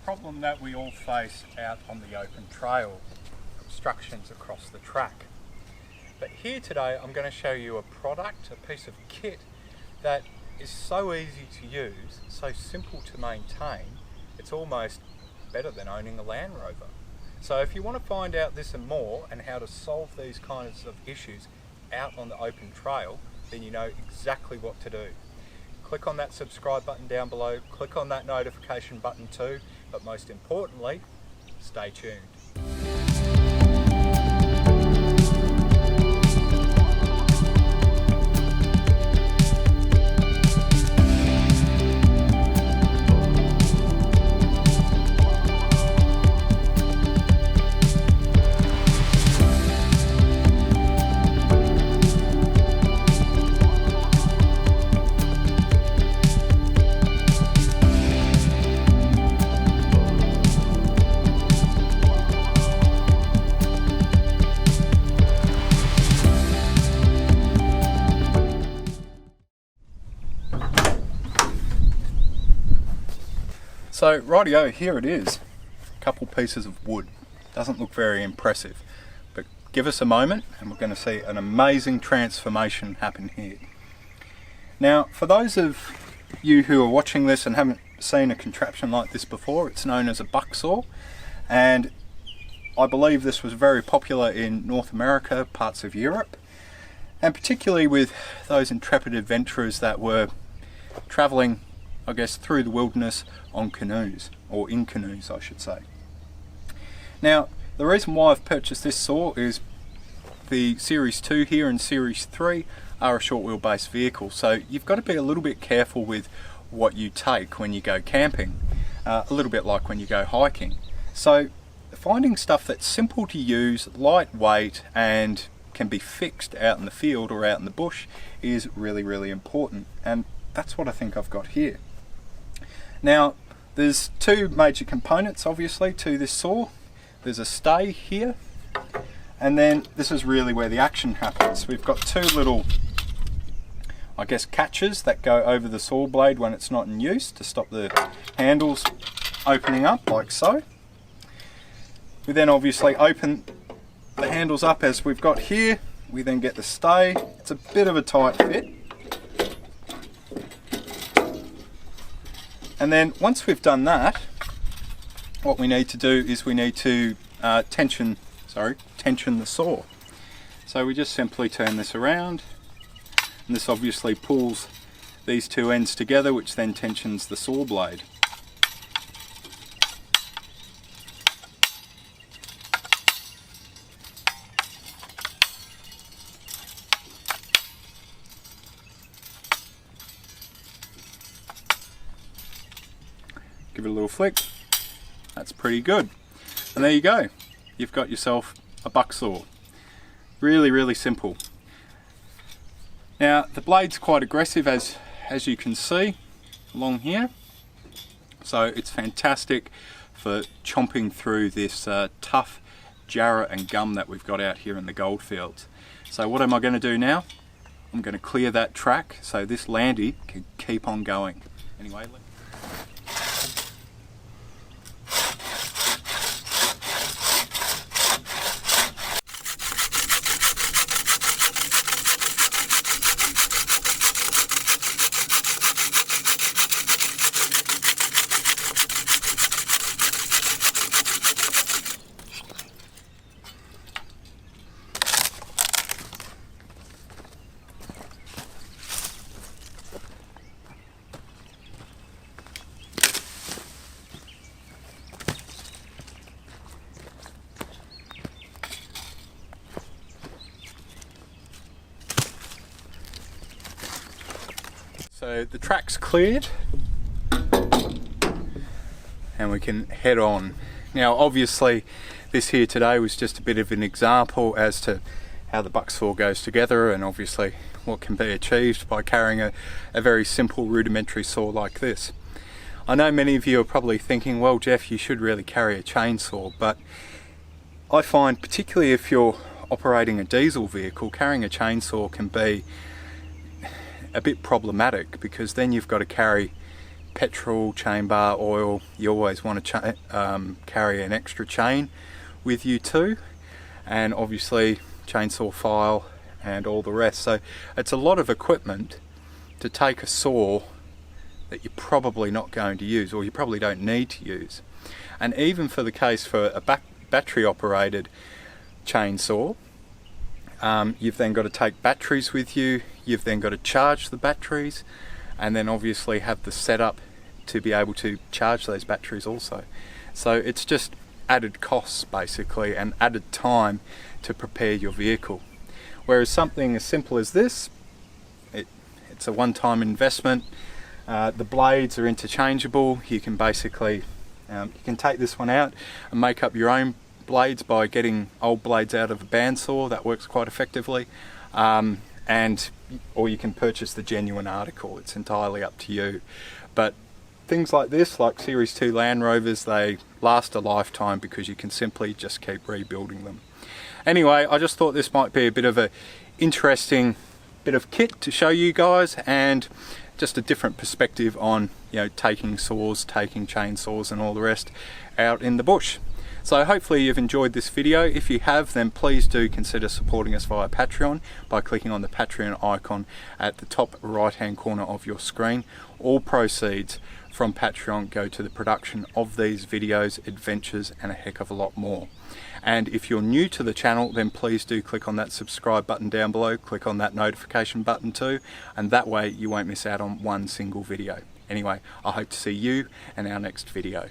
problem that we all face out on the open trail, obstructions across the track. But here today I'm going to show you a product, a piece of kit that is so easy to use, so simple to maintain, it's almost better than owning a Land Rover. So if you want to find out this and more and how to solve these kinds of issues out on the open trail, then you know exactly what to do. Click on that subscribe button down below, click on that notification button too, but most importantly, stay tuned. So rightio, here it is, a couple pieces of wood. Doesn't look very impressive, but give us a moment and we're going to see an amazing transformation happen here. Now for those of you who are watching this and haven't seen a contraption like this before, it's known as a bucksaw, and I believe this was very popular in North America, parts of Europe, and particularly with those intrepid adventurers that were travelling, I guess, through the wilderness on canoes, or in canoes I should say. Now the reason why I've purchased this saw is the Series 2 here and Series 3 are a short wheelbase vehicle, so you've got to be a little bit careful with what you take when you go camping, a little bit like when you go hiking. So finding stuff that's simple to use, lightweight, and can be fixed out in the field or out in the bush is really important, and that's what I think I've got here. Now there's two major components obviously to this saw. There's a stay here, and then this is really where the action happens. We've got two little, I guess, catches that go over the saw blade when it's not in use to stop the handles opening up like so. We then obviously open the handles up as we've got here. We then get the stay. It's a bit of a tight fit. And then once we've done that, what we need to do is we need to tension the saw. So we just simply turn this around, and this obviously pulls these two ends together, which then tensions the saw blade. Give it a little flick. That's pretty good. And there you go. You've got yourself a bucksaw. Really simple. Now the blade's quite aggressive as you can see along here. So it's fantastic for chomping through this tough jarrah and gum that we've got out here in the goldfields. So what am I going to do now? I'm going to clear that track so this landy can keep on going. Anyway. So the track's cleared and we can head on. Now obviously this here today was just a bit of an example as to how the bucksaw goes together and obviously what can be achieved by carrying a very simple rudimentary saw like this. I know many of you are probably thinking, well Geoff, you should really carry a chainsaw, but I find particularly if you're operating a diesel vehicle, carrying a chainsaw can be a bit problematic because then you've got to carry petrol, chain bar, oil, you always want to carry an extra chain with you too, and obviously chainsaw file and all the rest. So it's a lot of equipment to take a saw that you're probably not going to use, or you probably don't need to use. And even for the case for a battery operated chainsaw, you've then got to take batteries with you, you've then got to charge the batteries, and then obviously have the setup to be able to charge those batteries also. So it's just added costs basically, and added time to prepare your vehicle. Whereas something as simple as this, it's a one-time investment. The blades are interchangeable. You can basically you can take this one out and make up your own blades by getting old blades out of a bandsaw. That works quite effectively. Or you can purchase the genuine article. It's entirely up to you. But things like this, like Series 2 Land Rovers, they last a lifetime because you can simply just keep rebuilding them. Anyway, I just thought this might be a bit of an interesting bit of kit to show you guys, and just a different perspective on, you know, taking saws, taking chainsaws and all the rest out in the bush. So hopefully you've enjoyed this video. If you have, then please do consider supporting us via Patreon by clicking on the Patreon icon at the top right hand corner of your screen. All proceeds from Patreon go to the production of these videos, adventures, and a heck of a lot more. And if you're new to the channel, then please do click on that subscribe button down below, click on that notification button too, and that way you won't miss out on one single video. Anyway, I hope to see you in our next video.